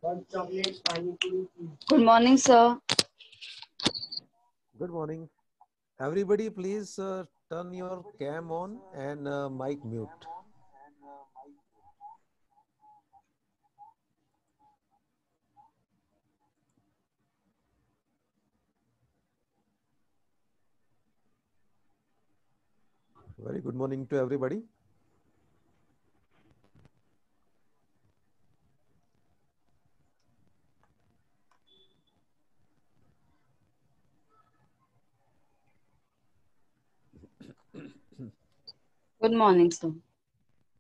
Good morning, sir. Good morning. Everybody, please turn your cam on and mic mute. Very good morning to everybody. Good morning, sir.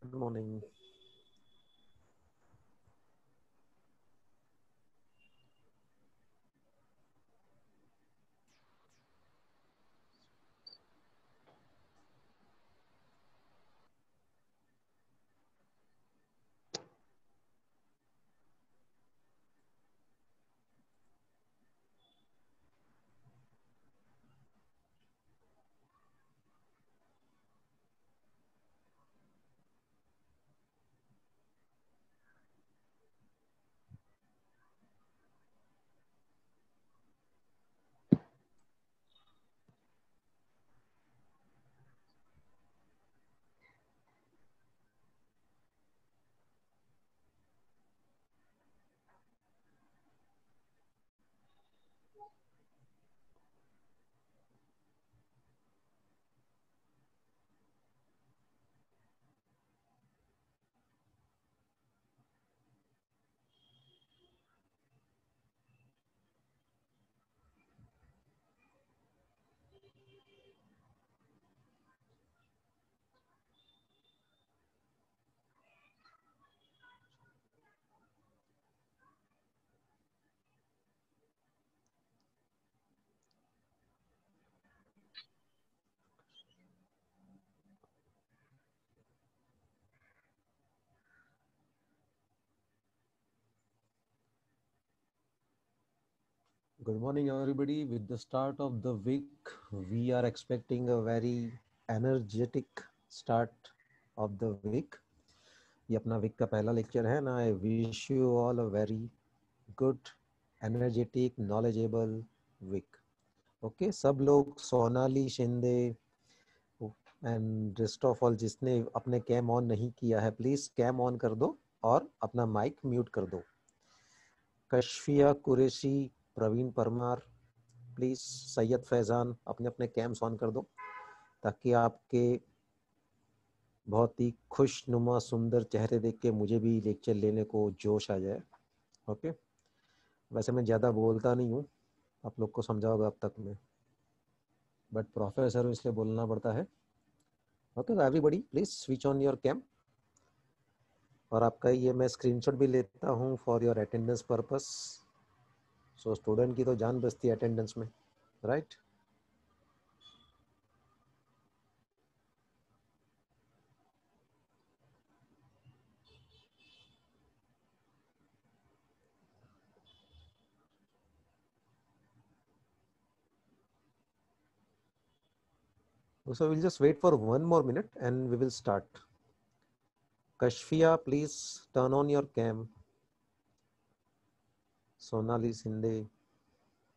Good morning. Good morning, everybody. With the start of the week, we are expecting a very energetic start of the week. ये अपना week का पहला lecture है ना. I wish you all a very good, energetic, knowledgeable week. Okay, सब लोग, Sonali Shinde and rest of all, जिसने अपने कैम ऑन नहीं किया है, प्लीज कैम ऑन कर दो और अपना माइक म्यूट कर दो. कशफिया कुरैशी, प्रवीण परमार, प्लीज सैयद फैज़ान, अपने अपने कैम्स ऑन कर दो ताकि आपके बहुत ही खुशनुमा सुंदर चेहरे देख के मुझे भी लेक्चर लेने को जोश आ जाए. ओके, वैसे मैं ज़्यादा बोलता नहीं हूँ, आप लोग को समझाओगा अब तक में, बट प्रोफेसर हूँ इसलिए बोलना पड़ता है. ओके, तो everybody please switch on your cam. और आपका ये मैं स्क्रीनशॉट भी लेता हूँ for your attendance purpose. So student की तो जान बचती है अटेंडेंस में, right? So we'll just wait for one more minute and we will start. Kashfia, please turn on your cam. Sonali Sinde,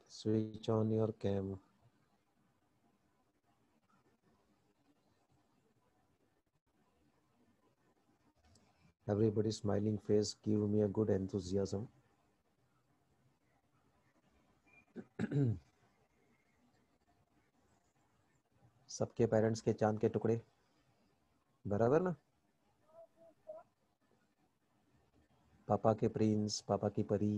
switch on your cam. Everybody smiling face give me a good enthusiasm. सबके parents के चांद के टुकड़े, बराबर ना? पापा के Prince, पापा की परी.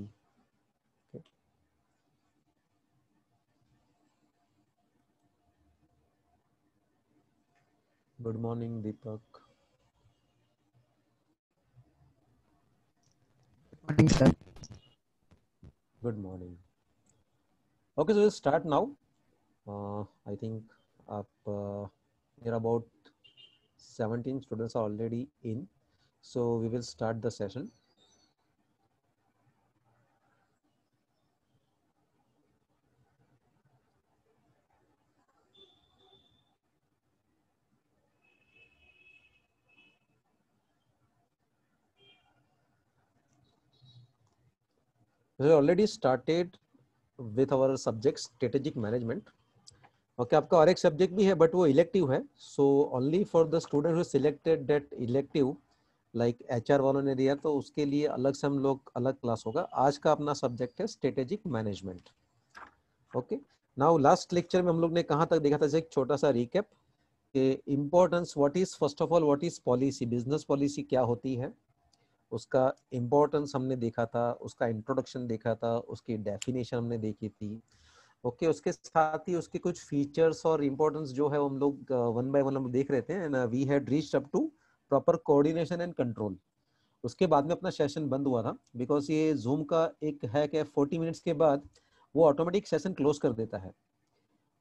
Good morning Deepak. Morning, sir. Good morning. Okay, so we'll start now. I think near about 17 students are already in, so we will start the session. Already started with our subject strategic management. Okay, आपका और एक subject भी है but वो elective है, so only for the student who selected that elective, like HR वालों ने दिया तो उसके लिए अलग से हम लोग अलग क्लास होगा। आज का अपना सब्जेक्ट है strategic management. Okay, now last lecture में हम लोग ने कहाँ तक देखा था, एक छोटा सा रिकैप कि importance, what is first of all what is policy, business policy क्या होती है, उसका इम्पोर्टेंस हमने देखा था, उसका इंट्रोडक्शन देखा था, उसकी डेफिनेशन हमने देखी थी। ओके, उसके साथ ही उसके कुछ फीचर्स और इम्पोर्टेंस जो है हम लोग वन बाय वन हम देख रहे थे, and we had reached up to proper coordination and control. उसके बाद में अपना सेशन बंद हुआ था, बिकॉज ये जूम का एक है कि 40 मिनट्स के बाद वो ऑटोमेटिक सेशन क्लोज कर देता है।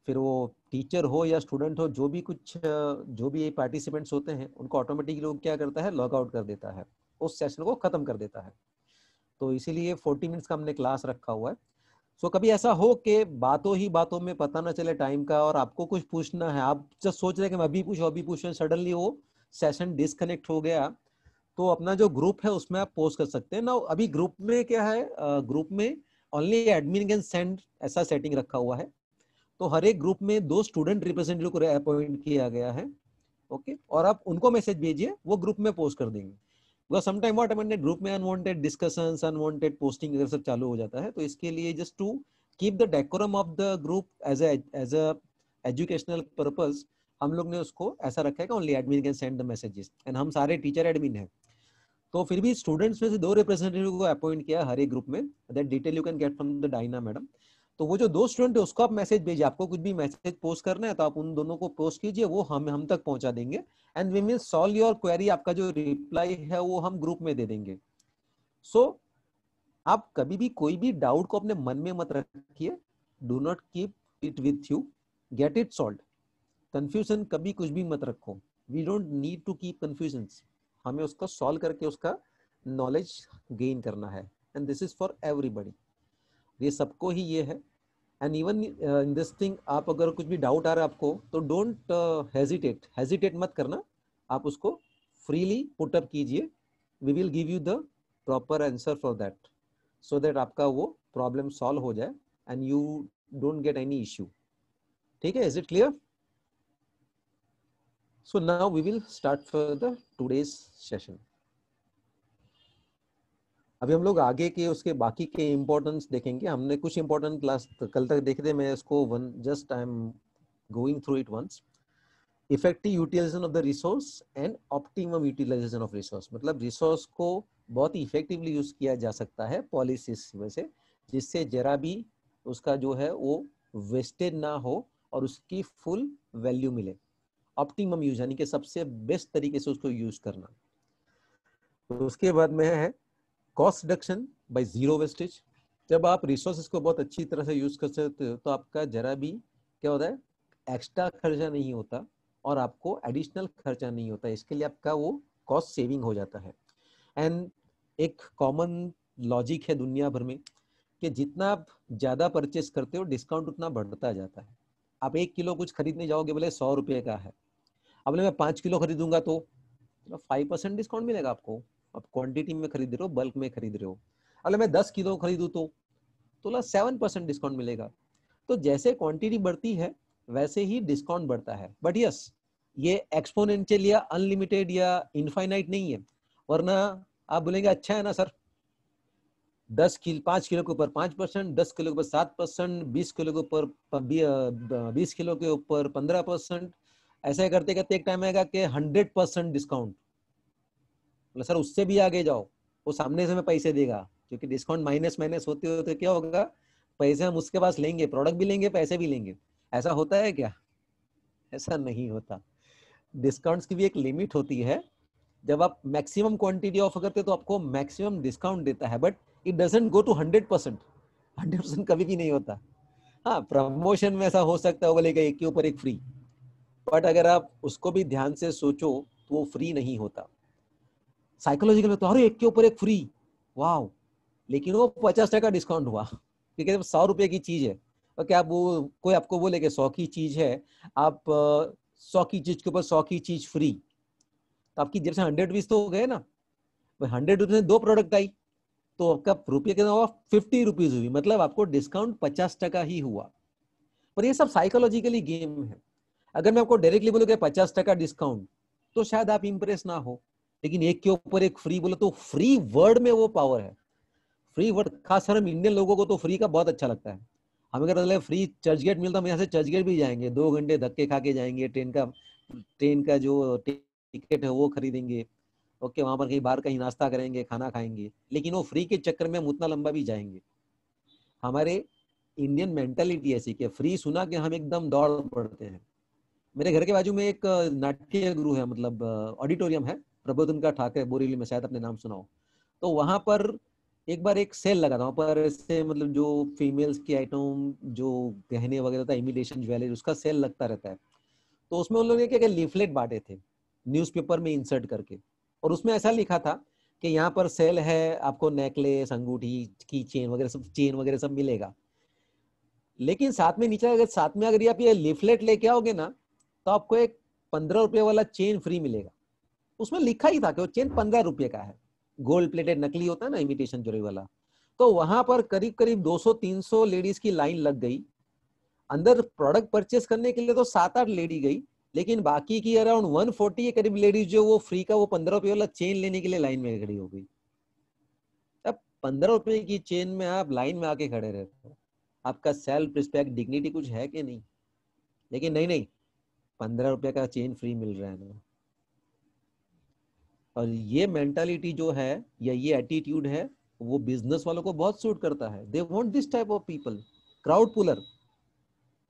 फिर वो टीचर हो या स्टूडेंट हो, जो भी पार्टिसिपेंट्स होते हैं उनको ऑटोमेटिकली वो क्या करता है, लॉग आउट कर देता है, उस सेशन को खत्म कर देता है। तो इसीलिए 40 मिनट्स का हमने क्लास रखा हुआ है। सो कभी ऐसा हो कि बातों ही बातों में पता ना चले टाइम का और आपको कुछ पूछना है, आप जस्ट सोच रहे हैं कि मैं अभी पूछूं, सडनली वो सेशन डिस्कनेक्ट हो गया, तो अपना जो ग्रुप है उसमें आप पोस्ट कर सकते हैं ना। अभी ग्रुप में क्या है, ग्रुप में ओनली एडमिन कैन सेंड, ऐसा सेटिंग रखा हुआ है। तो हर एक ग्रुप में 2 स्टूडेंट रिप्रेजेंटेटिव को अपॉइंट किया गया है। ओके, और आप उनको मैसेज भेजिए, वो ग्रुप में पोस्ट कर देंगे। Because sometime what happened, group में अनवांटेड डिस्कशंस, अनवांटेड पोस्टिंग अगर सब चालू हो जाता है, तो इसके लिए just to keep the decorum of the group as a educational purpose, हम लोग ने उसको ऐसा रखा है कि only admin can send the messages, and हम सारे टीचर एडमिन हैं। तो फिर भी स्टूडेंट्स में से 2 रिप्रेजेंटेटिव को अपॉइंट किया हर एक ग्रुप में, that detail you can get from the Diana madam. तो वो जो 2 स्टूडेंट है उसको आप मैसेज भेजिए, आपको कुछ भी मैसेज पोस्ट करना है तो आप उन दोनों को पोस्ट कीजिए, वो हम तक पहुंचा देंगे, and we will solve your query. आपका जो रिप्लाई है वो हम ग्रुप में दे देंगे। सो आप कभी भी कोई भी डाउट को अपने मन में मत रखिए, do not keep it with you, get it solve. Confusion कभी कुछ भी मत रखो, we don't need to keep confusion, हमें उसको सॉल्व करके उसका नॉलेज गेन करना है, and this is for everybody, ये सबको ही ये है। And even in this thing, आप अगर कुछ भी डाउट आ रहा है आपको, तो डोंट हेजिटेट मत करना, आप उसको फ्रीली पुट अप कीजिए, we will give you the proper answer for that, so that आपका वो प्रॉब्लम सॉल्व हो जाए and you don't get any issue. ठीक है, is it clear? So now we will start for the today's session. अभी हम लोग आगे के उसके बाकी के इम्पोर्टेंस देखेंगे। हमने कुछ इम्पोर्टेंट क्लास कल तक देखे थे, मैं इसको just I am going through it once. Effective utilisation of the resource and optimum utilisation of resource, मतलब रिसोर्स को बहुत ही इफेक्टिवली यूज किया जा सकता है पॉलिसीज में से, जिससे जरा भी उसका जो है वो वेस्टेज ना हो और उसकी फुल वैल्यू मिले। ऑप्टिमम यूज यानी कि सबसे बेस्ट तरीके से उसको यूज करना। तो उसके बाद में है cost reduction by zero wastage. जब आप रिसोर्सेज को बहुत अच्छी तरह से यूज कर सकते हो तो आपका जरा भी क्या होता है, एक्स्ट्रा खर्चा नहीं होता और आपको एडिशनल खर्चा नहीं होता, इसके लिए आपका वो कॉस्ट सेविंग हो जाता है। एंड एक कॉमन लॉजिक है दुनिया भर में कि जितना आप ज्यादा परचेस करते हो डिस्काउंट उतना बढ़ता जाता है। आप 1 किलो कुछ खरीदने जाओगे, बोले 100 रुपये का है, अब मैं 5 किलो खरीदूंगा तो 5% डिस्काउंट मिलेगा आपको। आप क्वांटिटी में खरीद रहे हो, बल्क में खरीद रहे हो। अगर मैं 10 किलो खरीदूं तो 7% डिस्काउंट मिलेगा। तो जैसे क्वांटिटी बढ़ती है वैसे ही डिस्काउंट बढ़ता है, बट यस ये एक्सपोनेंशियल या अनलिमिटेड या इनफाइनाइट नहीं है। वरना आप बोलेंगे अच्छा है ना सर, 5 किलो के ऊपर 5%, 10 किलो के ऊपर 7%, 20 किलो के ऊपर 20 किलो के ऊपर 15%, ऐसा करते करते एक टाइम आएगा कि 100% डिस्काउंट। मतलब सर उससे भी आगे जाओ, वो सामने से में पैसे देगा, क्योंकि डिस्काउंट माइनस माइनस होते होते क्या होगा, पैसे हम उसके पास लेंगे, प्रोडक्ट भी लेंगे, पैसे भी लेंगे। ऐसा होता है क्या? ऐसा नहीं होता। डिस्काउंट्स की भी एक लिमिट होती है। जब आप मैक्सिमम क्वांटिटी ऑफर करते हो तो आपको मैक्सिमम डिस्काउंट देता है, but it doesn't go to 100%। 100% कभी भी नहीं होता। हाँ, प्रमोशन में ऐसा हो सकता है, बोलेगा एक के ऊपर एक फ्री, बट अगर आप उसको भी ध्यान से सोचो तो वो फ्री नहीं होता। साइकोलॉजिकल में तो अरे एक के ऊपर एक फ्री, वाह, लेकिन वो 50% डिस्काउंट हुआ, क्योंकि 100 रुपए की चीज है। और क्या वो कोई आपको बोले कि 100 की चीज है, आप 100 की चीज के ऊपर 100 की चीज फ्री, तो आपकी जेब से 100 रुपीज तो हो गए ना। 100 रुपीज में 2 प्रोडक्ट आई तो आपका रुपये के हुआ 50 रुपीज हुई, मतलब आपको डिस्काउंट 50% ही हुआ। पर ये सब साइकोलॉजिकली गेम है। अगर मैं आपको डायरेक्टली बोलूँ कि 50% डिस्काउंट, तो शायद आप इंप्रेस ना हो, लेकिन एक के ऊपर एक फ्री बोलो तो फ्री वर्ड में वो पावर है। फ्री वर्ड, खासकर हम इंडियन लोगों को तो फ्री का बहुत अच्छा लगता है। हमें अगर फ्री चर्च गेट मिलता, हम यहाँ से चर्च गेट भी जाएंगे, 2 घंटे धक्के खा के जाएंगे, ट्रेन का जो टिकट है वो खरीदेंगे, ओके, वहां पर कहीं बाहर कहीं नाश्ता करेंगे, खाना खाएंगे, लेकिन वो फ्री के चक्कर में हम उतना लंबा भी जाएंगे। हमारे इंडियन मेंटालिटी ऐसी कि फ्री सुना कि हम एकदम दौड़ पड़ते हैं। मेरे घर के बाजू में एक नाट्य गुरु है, मतलब ऑडिटोरियम है, प्रबोधन का ठाकरे, बोरीवली में, शायद अपने नाम सुनाओ। तो वहां पर एक बार एक सेल लगा था, वहां पर ऐसे मतलब जो फीमेल्स की आइटम, जो गहने वगैरह था, इमिटेशन ज्वेलरी, उसका सेल लगता रहता है। तो उसमें उन लोगों ने क्या लीफलेट बांटे थे न्यूज़पेपर में इंसर्ट करके, और उसमें ऐसा लिखा था कि यहाँ पर सेल है, आपको नेकलेस, अंगूठी, की चेन वगैरह सब मिलेगा। लेकिन साथ में नीचे अगर आप ये लीफलेट लेके आओगे ना, तो आपको एक 15 रुपये वाला चेन फ्री मिलेगा। उसमें लिखा ही था कि वो चेन 15 रुपये का है, गोल्ड प्लेटेड नकली होता है ना, इमिटेशन ज्वेलरी वाला। तो वहां पर करीब करीब 200-300 लेडीज की लाइन लग गई। अंदर प्रोडक्ट परचेस करने के लिए तो 7-8 लेडी गई, लेकिन बाकी की अराउंड 140 के करीब लेडीज जो वो फ्री का वो 15 रुपये वाला चेन लेने के लिए लाइन में खड़ी हो गई। अब 15 रुपये की चेन में आप लाइन में आके खड़े रहते हो, आपका सेल्फ रिस्पेक्ट, डिग्निटी कुछ है कि नहीं? लेकिन नहीं नहीं, 15 रुपये का चेन फ्री मिल रहा है ना। और ये मेंटालिटी जो है या ये एटीट्यूड है, वो बिजनेस वालों को बहुत सूट करता है। They want this type of people, crowd puller,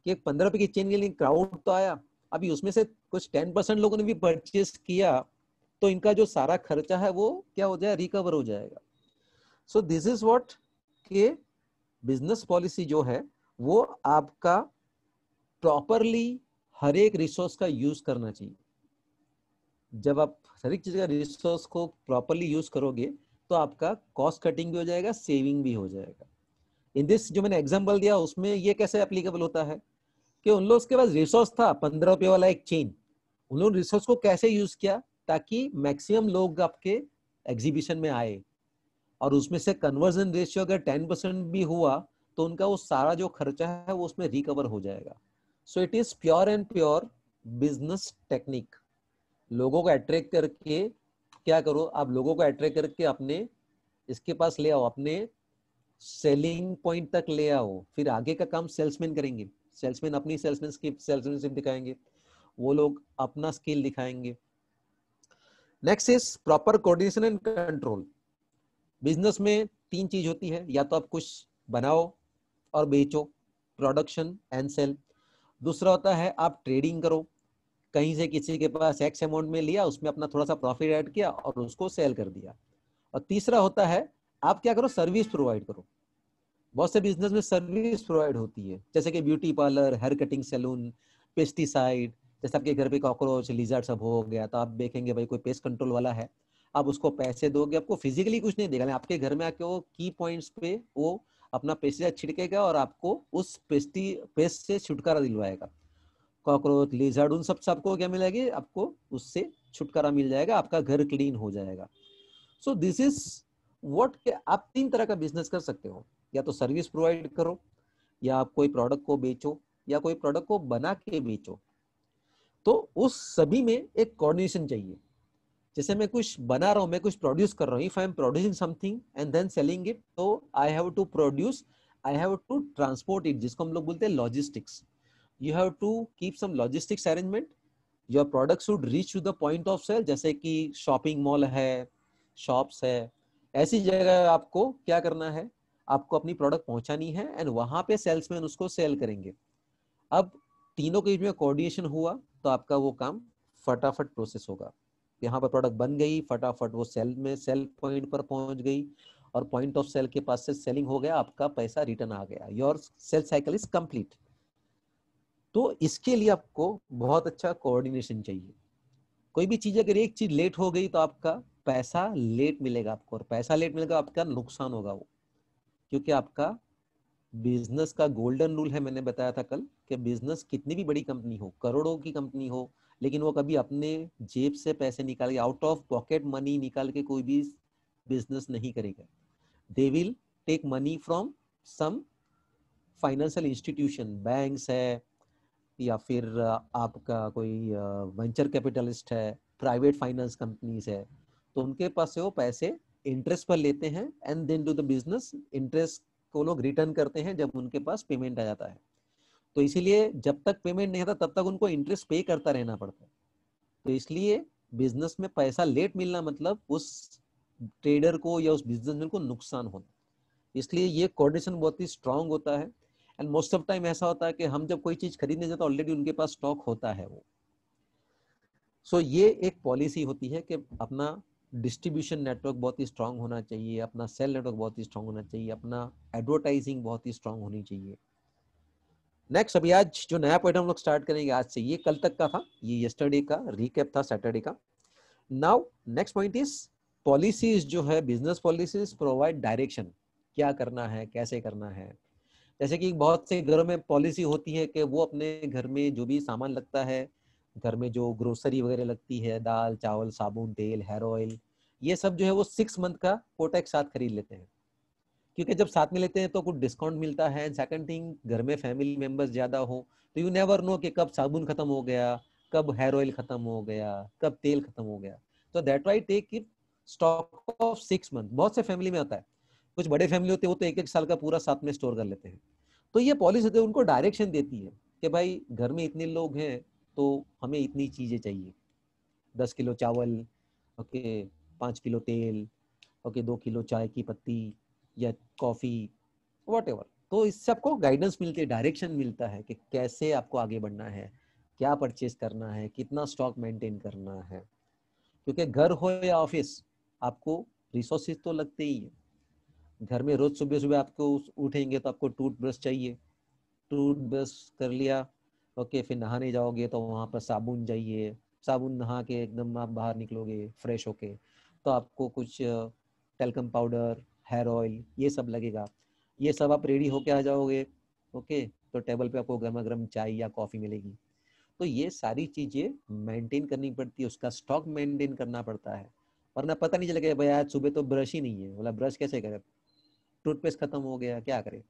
कि 15 रुपए की चेन के लिए क्राउड तो आया, अभी उसमें से कुछ 10% लोगों ने भी परचेस किया, तो इनका जो सारा खर्चा है वो क्या हो जाए, रिकवर हो जाएगा। सो दिस इज व्हाट के बिजनेस पॉलिसी जो है वो आपका प्रॉपरली हर एक रिसोर्स का यूज करना चाहिए। जब आप हर एक चीज का रिसोर्स को प्रॉपरली यूज करोगे तो आपका कॉस्ट कटिंग भी हो जाएगा, सेविंग भी हो जाएगा। इन दिस जो मैंने एग्जांपल दिया उसमें ये कैसे एप्लीकेबल होता है कि उन लोगों के पास रिसोर्स था 15 रुपये वाला एक चेन, उन लोगों ने रिसोर्स को कैसे यूज किया ताकि मैक्सिमम लोग आपके एग्जीबिशन में आए, और उसमें से कन्वर्जन रेशियो अगर 10% भी हुआ तो उनका वो सारा जो खर्चा है वो उसमें रिकवर हो जाएगा। So it is pure and pure business technique. लोगों को अट्रैक्ट करके क्या करो, आप लोगों को अट्रैक्ट करके अपने इसके पास ले आओ, अपने सेलिंग पॉइंट तक ले आओ, फिर आगे का काम सेल्समैन करेंगे। सेल्समैन अपनी सेल्समैनशिप दिखाएंगे, वो लोग अपना स्किल दिखाएंगे। Next is proper coordination and control. Business में 3 चीज होती है, या तो आप कुछ बनाओ और बेचो, प्रोडक्शन एंड सेल। दूसरा होता है आप ट्रेडिंग करो, कहीं से किसी के पास एक्स अमाउंट में लिया, उसमें अपना थोड़ा सा प्रॉफिट ऐड किया और उसको सेल कर दिया। और तीसरा होता है आप क्या करो, सर्विस प्रोवाइड करो। बहुत से बिजनेस में सर्विस प्रोवाइड होती है, जैसे कि beauty parlour, hair cutting salon, pesticide. जैसे आपके घर पे कॉकरोच, लिजर्ड सब हो गया तो आप देखेंगे भाई कोई पेस्ट कंट्रोल वाला है, आप उसको पैसे दोगे, आपको फिजिकली कुछ नहीं देगा, आपके घर में आके वो की पॉइंट्स पे वो अपना पेस्टिसाइड छिड़केगा और आपको उस पेस्ट से छुटकारा दिलवाएगा। कॉकरोच, लिजर्ड, उन सब सबको क्या मिलेगी, आपको उससे छुटकारा मिल जाएगा, आपका घर क्लीन हो जाएगा। सो दिस इज व्हाट, आप 3 तरह का बिजनेस कर सकते हो, या तो सर्विस प्रोवाइड करो, या आप कोई प्रोडक्ट को बेचो, या कोई प्रोडक्ट को बना के बेचो। तो उस सभी में एक कोऑर्डिनेशन चाहिए। जैसे मैं कुछ बना रहा हूं, मैं कुछ प्रोड्यूस कर रहा हूं, if I am producing something and then selling it, तो I have to produce, I have to transport it, जिसको हम लोग बोलते हैं logistics. You have to keep some logistics arrangement. Your product should reach to the point of sale, जैसे कि shopping mall है, shops है, ऐसी जगह आपको क्या करना है, आपको अपनी प्रोडक्ट पहुंचानी है एंड वहां पे सेल्समैन उसको सेल करेंगे। अब तीनों के बीच में कोऑर्डिनेशन हुआ तो आपका वो काम फटाफट प्रोसेस होगा। यहाँ पर प्रोडक्ट बन गई, फटाफट वो सेल में सेल पॉइंट पर पहुंच गई और पॉइंट ऑफ सेल के पास से सेलिंग हो गया, आपका पैसा रिटर्न आ गया, your sale cycle is complete. तो इसके लिए आपको बहुत अच्छा कोऑर्डिनेशन चाहिए। कोई भी चीज अगर एक चीज लेट हो गई तो आपका पैसा लेट मिलेगा आपको, और पैसा लेट मिलेगा आपका नुकसान होगा वो, क्योंकि आपका बिजनेस का गोल्डन रूल है, मैंने बताया था कल, कि बिजनेस कितनी भी बड़ी कंपनी हो, करोड़ों की कंपनी हो, लेकिन वो कभी अपने जेब से पैसे निकाल के, आउट ऑफ पॉकेट मनी निकाल के कोई भी बिजनेस नहीं करेगा। They will take money from some financial institution, banks है या फिर आपका कोई वेंचर कैपिटलिस्ट है, प्राइवेट फाइनेंस कंपनीज है, तो उनके पास से वो पैसे इंटरेस्ट पर लेते हैं and then do the business. Interest को लोग रिटर्न करते हैं जब उनके पास पेमेंट आ जाता है। तो इसीलिए जब तक पेमेंट नहीं आता तब तक उनको इंटरेस्ट पे करता रहना पड़ता है। तो इसलिए बिजनेस में पैसा लेट मिलना मतलब उस ट्रेडर को या उस बिजनेसमैन को नुकसान होना। इसलिए ये कोऑर्डिनेशन बहुत ही स्ट्रांग होता है। एंड मोस्ट ऑफ टाइम ऐसा होता है कि हम जब कोई चीज खरीदने जाते हैं ऑलरेडी उनके पास स्टॉक होता है वो। सो ये एक पॉलिसी होती है कि अपना डिस्ट्रीब्यूशन नेटवर्क बहुत ही स्ट्रांग होना चाहिए, अपना सेल नेटवर्क बहुत ही स्ट्रांग होना चाहिए, अपना एडवर्टाइजिंग बहुत ही स्ट्रांग होनी चाहिए। नेक्स्ट, अभी आज जो नया पॉइंट हम लोग स्टार्ट करेंगे आज से, ये कल तक का था, ये यस्टरडे का रिकैप था, सैटरडे का। Now next point is policies जो है, बिजनेस पॉलिसीज प्रोवाइड डायरेक्शन, क्या करना है, कैसे करना है। जैसे कि बहुत से घरों में पॉलिसी होती है कि वो अपने घर में जो भी सामान लगता है, घर में जो ग्रोसरी वगैरह लगती है, दाल चावल साबुन तेल हेयर ऑयल, ये सब जो है वो 6 मंथ का कोटा एक साथ खरीद लेते हैं, क्योंकि जब साथ में लेते हैं तो कुछ डिस्काउंट मिलता है। सेकंड थिंग, घर में फैमिली मेंबर्स ज्यादा हो तो यू नेवर नो कि कब साबुन खत्म हो गया, कब हेयर ऑयल खत्म हो गया, कब तेल खत्म हो गया। तो that why take it stock of 6 month. बहुत से फैमिली में होता है, कुछ बड़े फैमिली होते हैं वो तो 1-1 साल का पूरा साथ में स्टोर कर लेते हैं। तो ये पॉलिसी होती है, उनको डायरेक्शन देती है कि भाई घर में इतने लोग हैं तो हमें इतनी चीजें चाहिए, 10 किलो चावल, ओके, 5 किलो तेल, ओके, 2 किलो चाय की पत्ती या कॉफी, व्हाटएवर। तो इससे आपको गाइडेंस मिलती है, डायरेक्शन मिलता है कि कैसे आपको आगे बढ़ना है, क्या परचेज करना है, कितना स्टॉक मेंटेन करना है। क्योंकि घर हो या ऑफिस, आपको रिसोर्सेज तो लगते ही है। घर में रोज सुबह सुबह आपको उठेंगे तो आपको टूथब्रश चाहिए, टूथब्रश कर लिया, ओके, फिर नहाने जाओगे तो वहाँ पर साबुन चाहिए, साबुन नहा के एकदम आप बाहर निकलोगे फ्रेश होके तो आपको कुछ टेल्कम पाउडर, हेयर ऑयल, ये सब लगेगा। ये सब आप रेडी होके आ जाओगे, ओके, तो टेबल पे आपको गर्मा गर्म चाय या कॉफ़ी मिलेगी। तो ये सारी चीज़ें मेंटेन करनी पड़ती है, उसका स्टॉक मेंटेन करना पड़ता है, वरना पता नहीं चलेगा भाई आज सुबह तो ब्रश ही नहीं है, बोला ब्रश कैसे करें, टूथपेस्ट खत्म हो गया, क्या करें।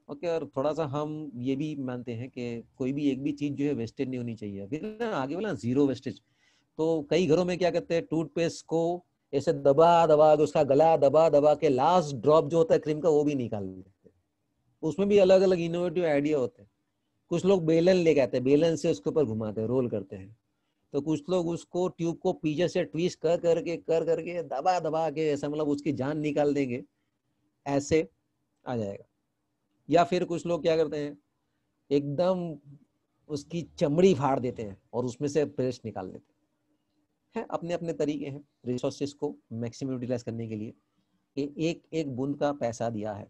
ओके, और थोड़ा सा हम ये भी मानते हैं कि कोई भी एक भी चीज जो है वेस्टेज नहीं होनी चाहिए। फिर ना आगे बोला जीरो वेस्टेज। तो कई घरों में क्या करते हैं, टूथपेस्ट को ऐसे दबा दबा के, उसका गला दबा दबा के लास्ट ड्रॉप जो होता है क्रीम का वो भी निकाल देते हैं। उसमें भी अलग अलग इनोवेटिव आइडिया होते हैं। कुछ लोग बेलन लेके आते हैं, बेलन से उसके ऊपर घुमाते हैं, रोल करते हैं। तो कुछ लोग उसको ट्यूब को पीछे से ट्विस्ट कर करके दबा दबा के ऐसा मतलब उसकी जान निकाल देंगे, ऐसे आ जाएगा। या फिर कुछ लोग क्या करते हैं, एकदम उसकी चमड़ी फाड़ देते हैं और उसमें से पेस्ट निकाल लेते हैं। अपने अपने तरीके हैं रिसोर्सेज को मैक्सिमम यूटिलाइज करने के लिए। एक एक बूंद का पैसा दिया है,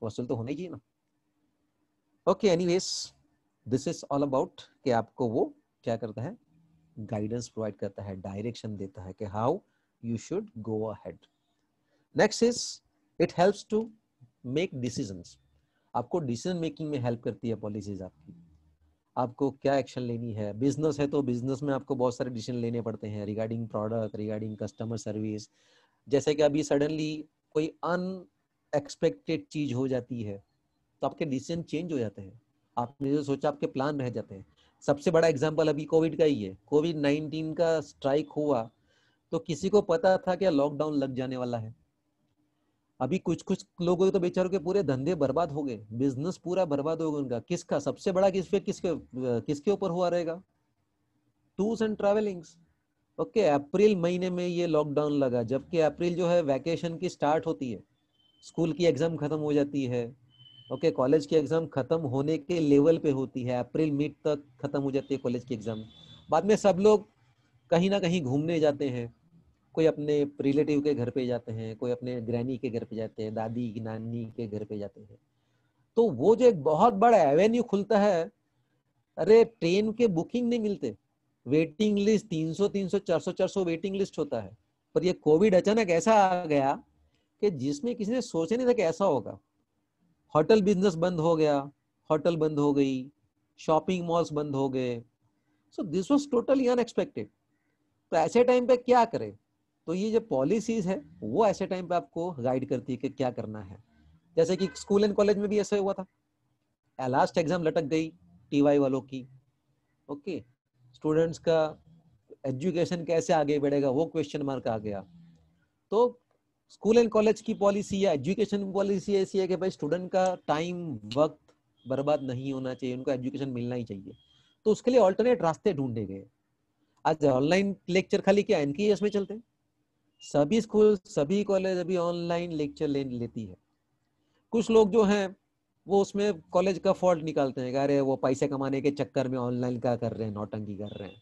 वसूल तो होना ही चाहिए ना। Okay, anyways, this is all about कि आपको वो क्या करता है, गाइडेंस प्रोवाइड करता है, डायरेक्शन देता है कि how you should go ahead. Next is it helps to make decisions. आपको डिसीजन मेकिंग में हेल्प करती है पॉलिसीज आपकी। आपको क्या एक्शन लेनी है, बिजनेस है तो बिजनेस में आपको बहुत सारे डिसीजन लेने पड़ते हैं regarding product, regarding customer service. जैसे कि अभी सडनली कोई अनएक्सपेक्टेड चीज हो जाती है तो आपके डिसीजन चेंज हो जाते हैं, आपने जो सोचा आपके प्लान रह जाते हैं। सबसे बड़ा एग्जांपल अभी कोविड का ही है। कोविड-19 का स्ट्राइक हुआ तो किसी को पता था क्या लॉकडाउन लग जाने वाला है? अभी कुछ कुछ लोगों के तो बेचारों के पूरे धंधे बर्बाद हो गए, बिजनेस पूरा बर्बाद हो गया उनका। किसका सबसे बड़ा किसके ऊपर हुआ रहेगा? Tours and travellings. ओके, अप्रैल महीने में ये लॉकडाउन लगा, जबकि अप्रैल जो है वैकेशन की स्टार्ट होती है, स्कूल की एग्जाम खत्म हो जाती है, ओके, कॉलेज की एग्जाम खत्म होने के लेवल पे होती है, अप्रैल मिड तक खत्म हो जाती है कॉलेज की एग्जाम। बाद में सब लोग कहीं ना कहीं घूमने जाते हैं, कोई अपने रिलेटिव के घर पे जाते हैं, कोई अपने ग्रैनी के घर पे जाते हैं, दादी की नानी के घर पे जाते हैं। तो वो जो एक बहुत बड़ा एवेन्यू खुलता है, अरे ट्रेन के बुकिंग नहीं मिलते, वेटिंग लिस्ट 300 400 वेटिंग लिस्ट होता है। पर ये कोविड अचानक ऐसा आ गया कि जिसमें किसी ने सोचा नहीं था कि ऐसा होगा। होटल बिजनेस बंद हो गया, होटल बंद हो गई, शॉपिंग मॉल्स बंद हो गए। So this was totally unexpected. तो ऐसे टाइम पे क्या करें? तो ये जो पॉलिसीज है वो ऐसे टाइम पे आपको गाइड करती है कि क्या करना है। जैसे कि स्कूल एंड कॉलेज में भी ऐसा हुआ था, लास्ट एग्जाम लटक गई टीवाई वालों की, ओके, स्टूडेंट्स का एजुकेशन कैसे आगे बढ़ेगा वो क्वेश्चन मार्क आ गया। तो स्कूल एंड कॉलेज की पॉलिसी या एजुकेशन पॉलिसी ऐसी है कि भाई स्टूडेंट का टाइम वक्त बर्बाद नहीं होना चाहिए, उनको एजुकेशन मिलना ही चाहिए। तो उसके लिए ऑल्टरनेट रास्ते ढूंढे गए। आज ऑनलाइन लेक्चर खाली क्या एनकेएस में चलते हैं, सभी स्कूल सभी कॉलेज अभी ऑनलाइन लेक्चर लेती है। कुछ लोग जो हैं वो उसमें कॉलेज का फॉल्ट निकालते हैं, अरे वो पैसे कमाने के चक्कर में ऑनलाइन क्या कर रहे हैं, नौटंकी कर रहे हैं।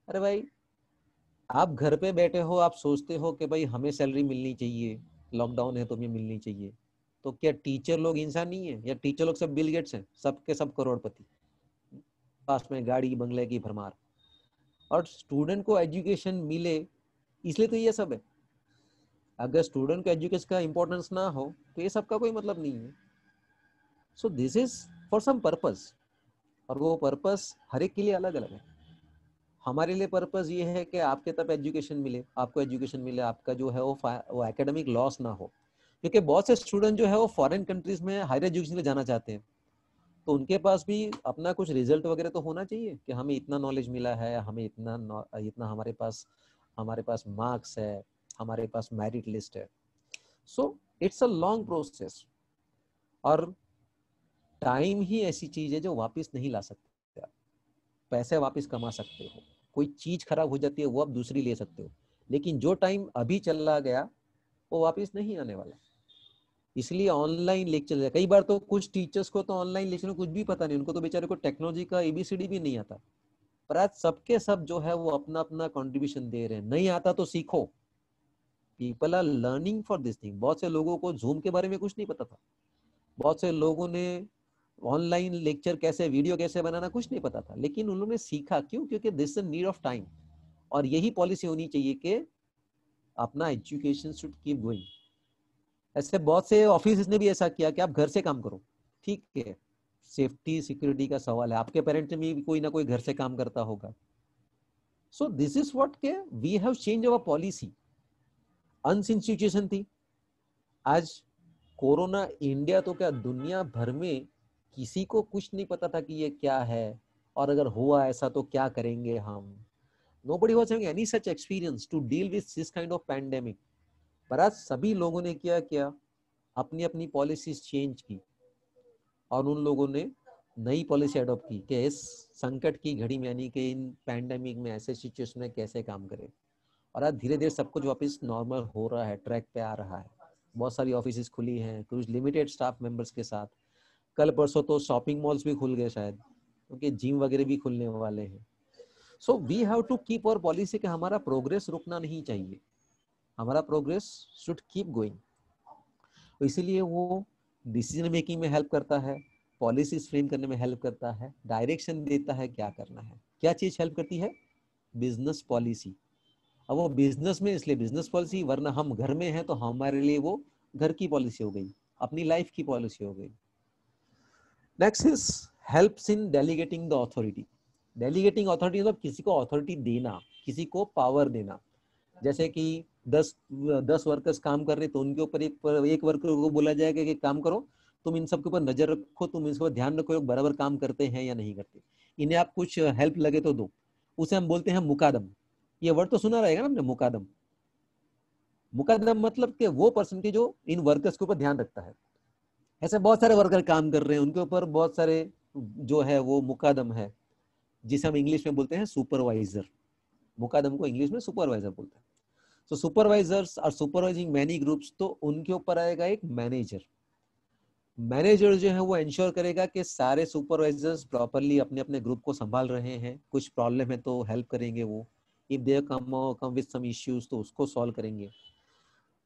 अरे भाई आप घर पे बैठे हो, आप सोचते हो कि भाई हमें सैलरी मिलनी चाहिए, लॉकडाउन है तो हमें मिलनी चाहिए, तो क्या टीचर लोग इंसान नहीं है, या टीचर लोग सब बिल गेट्स हैं, सबके सब करोड़पति, पास में गाड़ी बंगले की भरमार, और स्टूडेंट को एजुकेशन मिले इसलिए तो ये सब है। अगर स्टूडेंट को एजुकेशन का इंपॉर्टेंस ना हो तो ये सब का कोई मतलब नहीं है। So this is for some purpose, और वो पर्पस हर एक के लिए अलग अलग है। हमारे लिए पर्पस ये है कि आपके तक एजुकेशन मिले, आपको एजुकेशन मिले, आपका जो है वो एकेडमिक लॉस ना हो। क्योंकि बहुत से स्टूडेंट जो है वो फॉरेन कंट्रीज में हायर एजुकेशन में जाना चाहते हैं, तो उनके पास भी अपना कुछ रिजल्ट वगैरह तो होना चाहिए कि हमें इतना नॉलेज मिला है, हमें इतना हमारे पास मार्क्स है, हमारे पास मेरिट लिस्ट है। So it's a long process, और टाइम ही ऐसी चीज है जो वापस नहीं ला सकते आप। पैसे वापस कमा सकते हो, कोई चीज खराब हो जाती है वो आप दूसरी ले सकते हो, लेकिन जो टाइम अभी चला गया वो वापस नहीं आने वाला। इसलिए ऑनलाइन लेक्चर है। कई बार तो कुछ टीचर्स को तो ऑनलाइन लेक्चर में कुछ भी पता नहीं, उनको तो बेचारे को टेक्नोलॉजी का एबीसीडी भी नहीं आता। पर आज सबके सब जो है वो अपना अपना कंट्रीब्यूशन दे रहे हैं। नहीं आता तो सीखो, people are learning for this thing. बहुत से लोगों को जूम के बारे में कुछ नहीं पता था, बहुत से लोगों ने ऑनलाइन लेक्चर कैसे, वीडियो कैसे बनाना कुछ नहीं पता था, लेकिन उन्होंने सीखा। क्यों? क्योंकि this is need of time. और यही पॉलिसी होनी चाहिए कि अपना एजुकेशन शुड कीप गोइंग। ऐसे बहुत से ऑफिस ने भी ऐसा किया कि आप घर से काम करो, ठीक है, सेफ्टी सिक्योरिटी का सवाल है, आपके पेरेंट्स में भी कोई ना कोई घर से काम करता होगा। सो दिस इज व्हाट के we have change our policy. Unseen situation थी, आज कोरोना इंडिया तो क्या दुनिया भर में किसी को कुछ नहीं पता था कि ये क्या है, और अगर हुआ ऐसा तो क्या करेंगे हम। Nobody was having any such experience to deal with this kind of pandemic. पर आज सभी लोगों ने क्या किया, अपनी अपनी पॉलिसीज चेंज की, और उन लोगों ने नई पॉलिसी अडॉप्ट की कि इस संकट की घड़ी में, यानी कि इन पैंडेमिक में, ऐसे सिचुएशन में कैसे काम करें। और आज धीरे धीरे सब कुछ वापस नॉर्मल हो रहा है, ट्रैक पे आ रहा है। बहुत सारी ऑफिस खुली हैं, कुछ लिमिटेड स्टाफ मेंबर्स के साथ। कल परसों तो शॉपिंग मॉल्स भी खुल गए शायद, क्योंकि जिम वगैरह भी खुलने वाले हैं। So we have to keep our policy कि हमारा प्रोग्रेस रुकना नहीं चाहिए, हमारा प्रोग्रेस शुड कीप गोइंग। इसीलिए वो डिसीजन मेकिंग में हेल्प करता है, पॉलिसीज फ्रेम करने में हेल्प करता है, डायरेक्शन देता है क्या करना है। क्या चीज हेल्प करती है? Business policy. अब वो बिजनेस में इसलिए बिजनेस पॉलिसी, वरना हम घर में हैं तो हमारे लिए वो घर की पॉलिसी हो गई, अपनी लाइफ की पॉलिसी हो गई। Next is helps in delegating the authority. Delegating authority मतलब किसी को अथॉरिटी देना, किसी को पावर देना। जैसे कि 10 वर्कर्स काम कर रहे तो उनके ऊपर एक वर्कर को बोला जाएगा कि काम करो, तुम इन सब के ऊपर नजर रखो, तुम इसको ध्यान रखो बराबर काम करते हैं या नहीं करते, इन्हें आप कुछ हेल्प लगे तो दो। उसे हम बोलते हैं मुकादम। ये वर्ड तो सुना रहेगा ना आपने, मुकादम। मुकादम मतलब कि वो पर्सन की जो इन वर्कर्स के ऊपर ध्यान रखता है। ऐसे बहुत सारे वर्कर काम कर रहे हैं, उनके ऊपर बहुत सारे जो है वो मुकादम है, जिसे हम इंग्लिश में बोलते हैं सुपरवाइजर। मुकादम को इंग्लिश में सुपरवाइजर बोलते हैं। तो supervisors are supervising many groups, तो उनके ऊपर आएगा एक मैनेजर। मैनेजर जो है वो इंश्योर करेगा कि सारे सुपरवाइजर्स प्रॉपरली अपने अपने ग्रुप को संभाल रहे हैं, कुछ प्रॉब्लम है तो हेल्प करेंगे वो, if they come with some issues तो उसको सॉल्व करेंगे।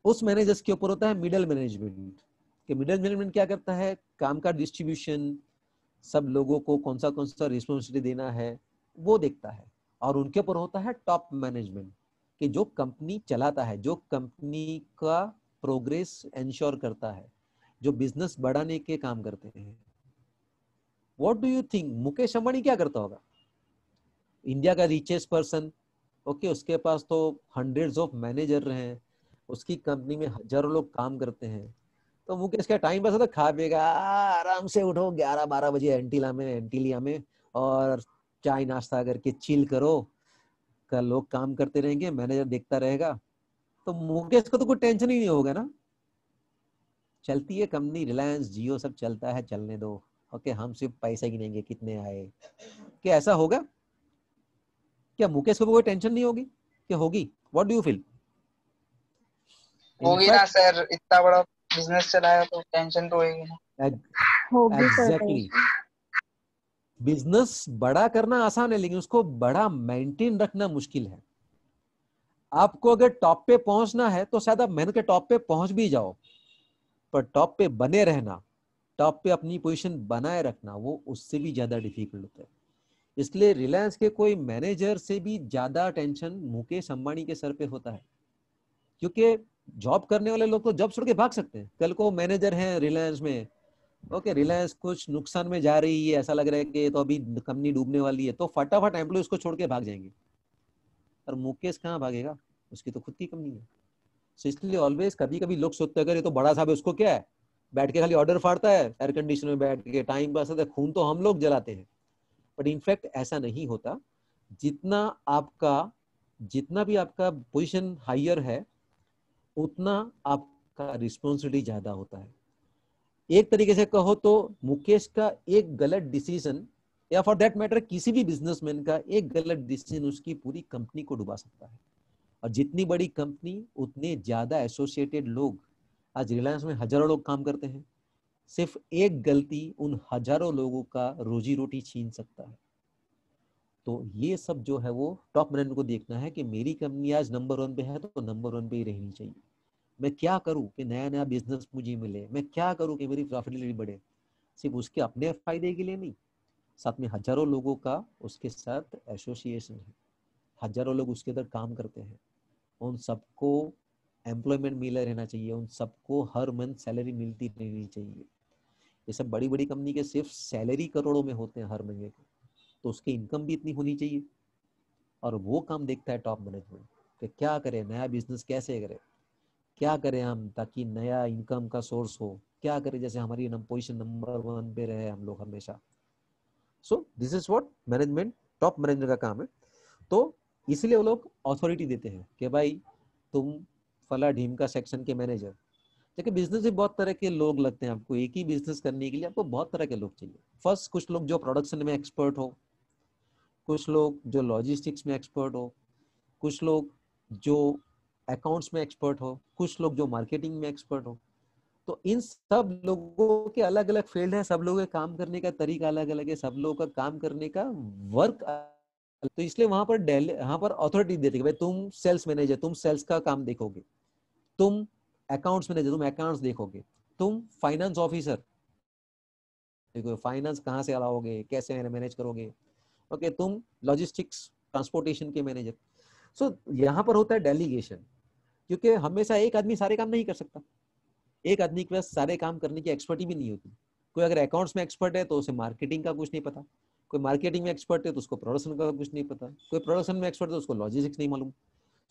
उस मैनेजर्स के ऊपर होता है मिडल मैनेजमेंट, कि मिडल मैनेजमेंट क्या करता है, काम का डिस्ट्रीब्यूशन, सब लोगों को कौन सा रिस्पॉन्सिबिलिटी देना है वो देखता है। और उनके ऊपर होता है टॉप मैनेजमेंट, कि जो कंपनी चलाता है, जो कंपनी का प्रोग्रेस इंश्योर करता है, जो बिजनेस बढ़ाने के काम करते हैं। What do you think Mukesh Ambani क्या करता होगा? इंडिया का रिचेस्ट पर्सन, ओके, उसके पास तो हंड्रेड्स ऑफ मैनेजर हैं, उसकी कंपनी में हजारों लोग काम करते हैं। तो मुकेश का टाइम पास होता है, खा पिएगा आराम से, उठो 11-12 बजे एंटीलिया में और चाय नाश्ता करके चिल करो। कल लोग काम करते रहेंगे, मैनेजर देखता रहेगा, तो मुकेश को तो कोई टेंशन ही नहीं होगा ना। चलती है कंपनी, रिलायंस जियो सब चलता है, चलने दो। ओके, हम सिर्फ पैसा गिनेंगे कितने आए। क्या ऐसा होगा? क्या मुकेश को कोई टेंशन नहीं होगी? क्या होगी? What do you feel? होगी ना इनफैक्ट सर, इतना बड़ा बिजनेस चलाया तो टेंशन तो होगी ना। होगी सर एग्जैक्टली, टेंशन। बिजनेस बड़ा करना आसान है, लेकिन उसको बड़ा मेंटेन रखना मुश्किल है। आपको अगर टॉप पे पहुंचना है तो शायद आप मेहनत के टॉप पे पहुंच भी जाओ, पर टॉप पे बने रहना, टॉप पे अपनी पोजीशन बनाए रखना, वो उससे भी ज्यादा डिफिकल्ट होता है। इसलिए रिलायंस के कोई मैनेजर से भी ज्यादा टेंशन मुकेश अंबानी के सर पे होता है, क्योंकि जॉब करने वाले लोग तो जॉब छोड़ के भाग सकते हैं। कल को मैनेजर हैं रिलायंस में, ओके, रिलायंस कुछ नुकसान में जा रही है, ऐसा लग रहा है कि तो अभी कंपनी डूबने वाली है, तो फटाफट एम्प्लॉय उसको छोड़ के भाग जाएंगे। और मुकेश कहाँ भागेगा? उसकी तो खुद की कंपनी है। So, इसलिए ऑलवेज, कभी कभी लोग सोचते हैं अगर ये तो बड़ा साहब है, उसको क्या है, बैठ के खाली ऑर्डर फाड़ता है, एयर कंडीशन में बैठ के टाइम पास होता है, खून तो हम लोग जलाते हैं। बट इनफैक्ट ऐसा नहीं होता। जितना आपका जितना भी आपका पोजीशन हायर है, उतना आपका रिस्पॉन्सिबिलिटी ज्यादा होता है। एक तरीके से कहो तो मुकेश का एक गलत डिसीजन, या फॉर दैट मैटर किसी भी बिजनेसमैन का एक गलत डिसीजन उसकी पूरी कंपनी को डुबा सकता है। और जितनी बड़ी कंपनी उतने ज्यादा एसोसिएटेड लोग। आज रिलायंस में हजारों लोग काम करते हैं, सिर्फ एक गलती उन हजारों लोगों का रोजी रोटी छीन सकता है। तो ये सब जो है वो टॉप मैनेजमेंट को देखना है कि मेरी कंपनी आज नंबर 1 पे है तो नंबर 1 पे ही रहनी चाहिए। मैं क्या करूं कि नया नया बिजनेस मुझे मिले, मैं क्या करूं कि मेरी प्रॉफिटेबिलिटी बढ़े। सिर्फ उसके अपने फायदे के लिए नहीं, साथ में हजारों लोगों का उसके साथ एसोसिएशन है, हजारों लोग उसके अंदर काम करते हैं, उन सबको एम्प्लॉयमेंट मिला रहना चाहिए, उन सबको हर मंथ सैलरी मिलती रहनी चाहिए। ये सब बड़ी बड़ी कंपनी के सिर्फ सैलरी करोड़ों में होते हैं हर महीने के, तो उसकी इनकम भी इतनी होनी चाहिए। और वो काम देखता है टॉप मैनेजमेंट कि क्या करें, नया बिजनेस कैसे करें, क्या करें हम ताकि नया इनकम का सोर्स हो, क्या करें जैसे हमारी पोजीशन नंबर 1 पे रहे हम लोग हमेशा। सो this is what management, top manager का काम है। तो इसलिए वो लोग अथॉरिटी देते हैं कि भाई तुम फला ढीम का सेक्शन के मैनेजर। देखिए बिजनेस में बहुत तरह के लोग लगते हैं, आपको एक ही बिजनेस करने के लिए आपको बहुत तरह के लोग चाहिए। फर्स्ट, कुछ लोग जो प्रोडक्शन में एक्सपर्ट हो, कुछ लोग जो लॉजिस्टिक्स में एक्सपर्ट हो, कुछ लोग जो अकाउंट्स में एक्सपर्ट हो, कुछ लोग जो मार्केटिंग में एक्सपर्ट हो। तो इन सब लोगों के अलग अलग फील्ड है, सब लोगों के काम करने का तरीका अलग अलग है, सब लोगों का काम करने का वर्क। तो इसलिए वहां पर अथॉरिटी देती है भाई तुम सेल्स मैनेजर, तुम सेल्स का काम देखोगे, तुम अकाउंट्स मैनेजर, तुम अकाउंट्स देखोगे, तुम फाइनेंस ऑफिसर देखो फाइनेंस कहाँ से लाओगे, कैसे मैनेज करोगे, ओके, तुम लॉजिस्टिक्स ट्रांसपोर्टेशन के मैनेजर। सो यहाँ पर होता है डेलीगेशन, क्योंकि हमेशा एक आदमी सारे काम नहीं कर सकता, एक आदमी के पास सारे काम करने की एक्सपर्टी भी नहीं होती। कोई अगर अकाउंट्स में एक्सपर्ट है तो उसे मार्केटिंग का कुछ नहीं पता, कोई मार्केटिंग में एक्सपर्ट है तो उसको प्रोडक्शन का कुछ नहीं पता, कोई प्रोडक्शन में एक्सपर्ट है तो उसको लॉजिस्टिक्स नहीं मालूम।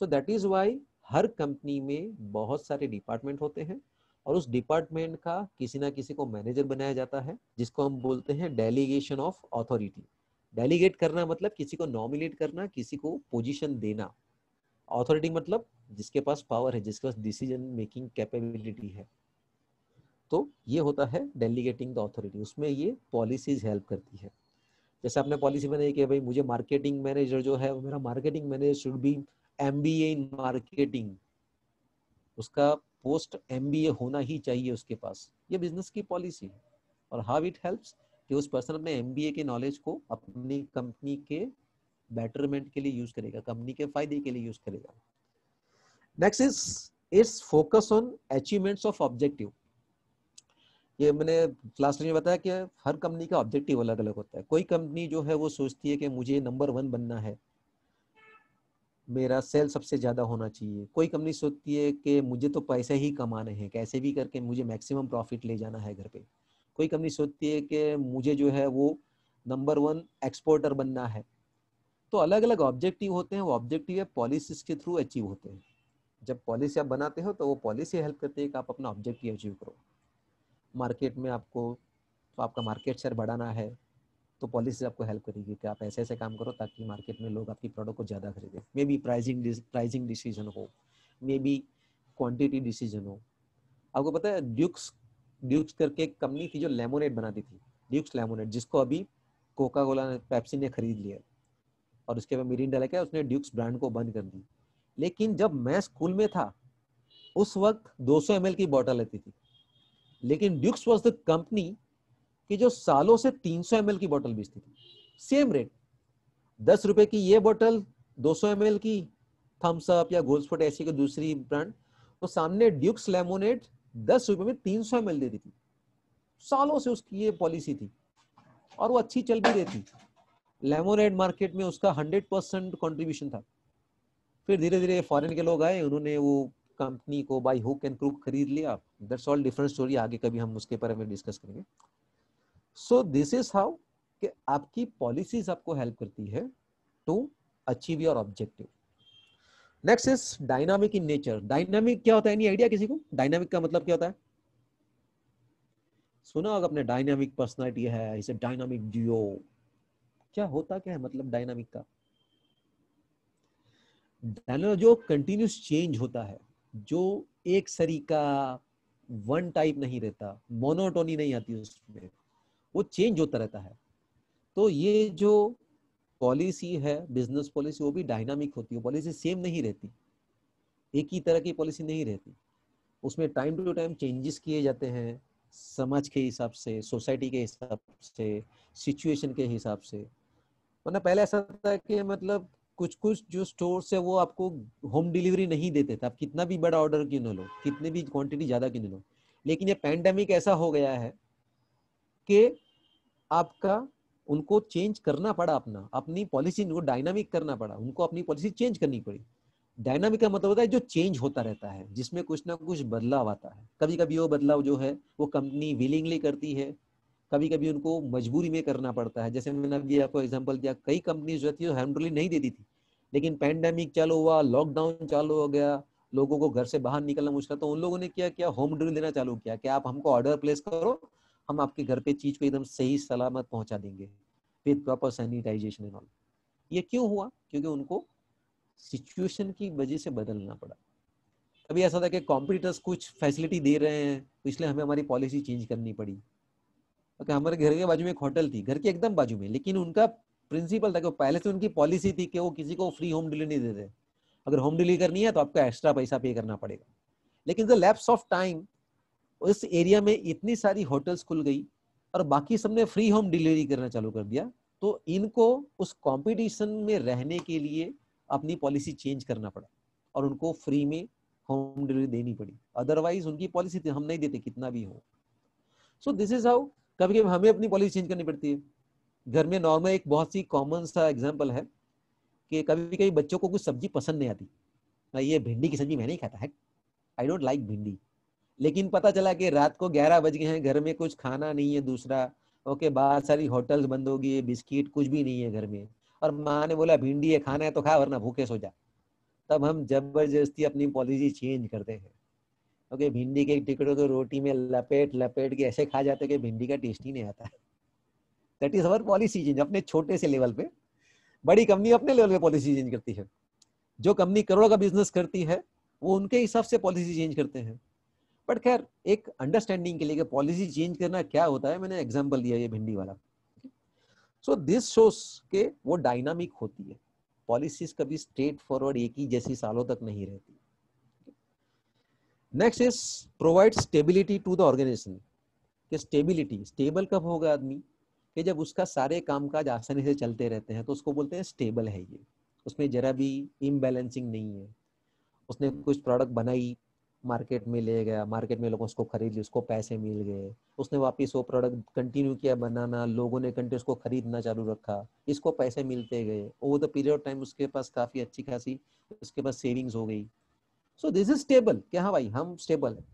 सो दैट इज वाई हर कंपनी में बहुत सारे डिपार्टमेंट होते हैं, और उस डिपार्टमेंट का किसी ना किसी को मैनेजर बनाया जाता है, जिसको हम बोलते हैं डेलीगेशन ऑफ अथॉरिटी। डेलीगेट करना मतलब किसी को नॉमिनेट करना, किसी को पोजीशन देना। अथॉरिटी मतलब जिसके पास पावर है, जिसके पास डिसीजन मेकिंग कैपेबिलिटी है। तो ये होता है डेलीगेटिंग द अथॉरिटी, उसमें ये पॉलिसीज हेल्प करती है। जैसे आपने पॉलिसी बनाई कि भाई मुझे मार्केटिंग मैनेजर जो है, मेरा marketing manager should be MBA in marketing, उसका पोस्ट एमबीए होना ही चाहिए उसके पास। ये बिजनेस की पॉलिसी है। और हाउ इट हेल्प्स कि उस पर्सन अपने एमबीए के नॉलेज को अपनी कंपनी के बेटरमेंट के लिए यूज करेगा, कंपनी के फायदे के लिए यूज करेगा। Next is it's focus on achievements of objective. ये मैंने क्लास में बताया कि हर कंपनी का ऑब्जेक्टिव अलग अलग होता है। कोई कंपनी जो है वो सोचती है कि मुझे नंबर 1 बनना है, मेरा सेल सबसे ज्यादा होना चाहिए। कोई कंपनी सोचती है कि मुझे तो पैसे ही कमाने हैं, कैसे भी करके मुझे मैक्सिमम प्रॉफिट ले जाना है घर पे। कोई कंपनी सोचती है कि मुझे जो है वो नंबर 1 एक्सपोर्टर बनना है। तो अलग अलग ऑब्जेक्टिव होते हैं, वो ऑब्जेक्टिव पॉलिसीज के थ्रू अचीव होते हैं। जब पॉलिसी आप बनाते हो तो वो पॉलिसी हेल्प करती है कि आप अपना ऑब्जेक्टिव अचीव करो। मार्केट में आपको तो आपका मार्केट शेयर बढ़ाना है तो पॉलिसी आपको हेल्प करेगी कि आप ऐसे ऐसे काम करो ताकि मार्केट में लोग आपकी प्रोडक्ट को ज़्यादा खरीदें। मे बी प्राइसिंग डिसीजन हो, मे बी क्वांटिटी डिसीजन हो। आपको पता है ड्यूक्स करके एक कंपनी थी जो लेमोनेड बनाती थी, ड्यूक्स लेमोनेड, जिसको अभी कोका कोला पेप्सी ने खरीद लिया और उसके बाद मिरिंडा लेके उसने ड्यूक्स ब्रांड को बंद कर दी। लेकिन जब मैं स्कूल में था उस वक्त 200 ml की बोतल लेती थी, लेकिन ड्यूक्स वाज द कंपनी कि जो सालों से 300 ml की बोतल बेचती थी, सेम रेट, 10 रुपए की ये बोतल, 200 ml की थम्स अप या गोल्ड ऐसी की दूसरी ब्रांड, तो सामने ड्यूक्स लेमोनेड 10 रुपए में 300 ml देती थी। सालों से उसकी ये पॉलिसी थी और वो अच्छी चल भी रही थी। लेमोनेड मार्केट में उसका 100% कंट्रीब्यूशन था। फिर धीरे धीरे फॉरेन के लोग आए, उन्होंने वो कंपनी को बाय हुक एंड क्रूक खरीद लिया। दैट्स ऑल डिफरेंट स्टोरी, आगे कभी हम उसके बारे में डिस्कस करेंगे। सो दिस इज हाउ कि आपकी पॉलिसीज आपको हेल्प करती है to achieve your objective. Next is dynamic in nature. Dynamic क्या होता है? एनी आइडिया किसी को? डायनामिक का मतलब क्या होता है? सुना होगा आपने, डायनामिक पर्सनालिटी है, इसे डायनामिक डुओ। क्या होता क्या है मतलब डायनामिक का? जो कंटिन्यूस चेंज होता है, जो एक सरीका वन टाइप नहीं रहता, मोनोटोनी नहीं आती उसमें, वो चेंज होता रहता है। तो ये जो पॉलिसी है, बिजनेस पॉलिसी, वो भी डायनामिक होती है। पॉलिसी सेम नहीं रहती, एक ही तरह की पॉलिसी नहीं रहती, उसमें टाइम टू टाइम चेंजेस किए जाते हैं, समाज के हिसाब से, सोसाइटी के हिसाब से, सिचुएशन के हिसाब से। वरना पहले ऐसा था कि मतलब कुछ कुछ जो स्टोर्स है वो आपको होम डिलीवरी नहीं देते थे, आप कितना भी बड़ा ऑर्डर क्यों न लो, कितनी भी क्वांटिटी ज्यादा क्यों न लो। लेकिन ये पैंडेमिक ऐसा हो गया है कि आपका उनको चेंज करना पड़ा, अपनी पॉलिसी उनको डायनामिक करना पड़ा, उनको अपनी पॉलिसी चेंज करनी पड़ी। डायनामिक का मतलब होता है जो चेंज होता रहता है, जिसमें कुछ ना कुछ बदलाव आता है। कभी कभी वो बदलाव जो है वो कंपनी विलिंगली करती है, कभी कभी उनको मजबूरी में करना पड़ता है। जैसे मैंने अभी आपको एग्जांपल दिया, कई कंपनीज जो थी होम डिलीवरी नहीं देती थी, लेकिन पैंडेमिक चालू हुआ, लॉकडाउन चालू हो गया, लोगों को घर से बाहर निकलना मुश्किल, तो उन लोगों ने क्या किया, होम डिलीवरी देना चालू किया कि आप हमको ऑर्डर प्लेस करो, हम आपके घर पे चीज को एकदम सही सलामत पहुंचा देंगे with proper sanitisation and all. ये क्यों हुआ? क्योंकि उनको सिचुएशन की वजह से बदलना पड़ा। कभी ऐसा था कि कॉम्पिटिटर्स कुछ फैसिलिटी दे रहे हैं, तो इसलिए हमें हमारी पॉलिसी चेंज करनी पड़ी। ओके, हमारे घर के बाजू में एक होटल थी, घर के एकदम बाजू में, लेकिन उनका प्रिंसिपल था कि पहले से उनकी पॉलिसी थी कि वो किसी को फ्री होम डिलीवरी नहीं देते, अगर होम डिलीवरी करनी है तो आपको एक्स्ट्रा पैसा पे करना पड़ेगा। लेकिन द लैप्स ऑफ टाइम उस एरिया में इतनी सारी होटल्स खुल गई और बाकी सबने फ्री होम डिलीवरी करना चालू कर दिया, तो इनको उस कंपटीशन में रहने के लिए अपनी पॉलिसी चेंज करना पड़ा और उनको फ्री में होम डिलीवरी देनी पड़ी। अदरवाइज उनकी पॉलिसी थी हम नहीं देते कितना भी हो। सो दिस इज हाउ कभी कभी हमें अपनी पॉलिसी चेंज करनी पड़ती है। घर में नॉर्मल एक बहुत सी कॉमन सा एग्जांपल है कि कभी कभी बच्चों को कुछ सब्जी पसंद नहीं आती, ये भिंडी की सब्जी मैं नहीं खाता है, आई डोंट लाइक भिंडी। लेकिन पता चला कि रात को 11 बज गए हैं, घर में कुछ खाना नहीं है दूसरा, ओके, बहुत सारी होटल्स बंद हो गई, बिस्किट कुछ भी नहीं है घर में, और माँ ने बोला भिंडी है, खाना है तो खा वरना भूखे सो जा। तब हम जबरदस्ती अपनी पॉलिसी चेंज करते हैं। ओके, भिंडी के टुकड़ों को रोटी में लपेट लपेट के ऐसे खा जाते कि भिंडी का टेस्ट ही नहीं आता। That is our policy change, अपने छोटे से लेवल पे। बड़ी कंपनी अपने लेवल पे पॉलिसी चेंज करती है, जो कंपनी करोड़ों का बिजनेस करती है वो उनके हिसाब से पॉलिसी चेंज करते हैं। बट खैर, एक अंडरस्टैंडिंग के लिए कि पॉलिसी चेंज करना क्या होता है, मैंने एग्जांपल दिया ये भिंडी वाला। सो दिस शोस के वो डायनामिक होती है, पॉलिसीज कभी स्ट्रेट फॉरवर्ड एक ही जैसी सालों तक नहीं रहती। Next is provide stability to the organisation. कि स्टेबिलिटी, स्टेबल कब होगा आदमी कि जब उसका सारे कामकाज आसानी से चलते रहते हैं, तो उसको बोलते हैं स्टेबल है ये, उसमें जरा भी इम्बैलेंसिंग नहीं है। उसने कुछ प्रोडक्ट बनाई, मार्केट में ले गया, मार्केट में लोगों उसको खरीद लिया, उसको पैसे मिल गए, उसने वापस वो प्रोडक्ट कंटिन्यू किया बनाना, लोगों ने कंटिन्यू उसको खरीदना चालू रखा, इसको पैसे मिलते गए, over the period of time उसके पास काफी अच्छी खासी उसके पास सेविंग्स हो गई। सो दिस इज स्टेबल कि हाँ भाई हम स्टेबल है।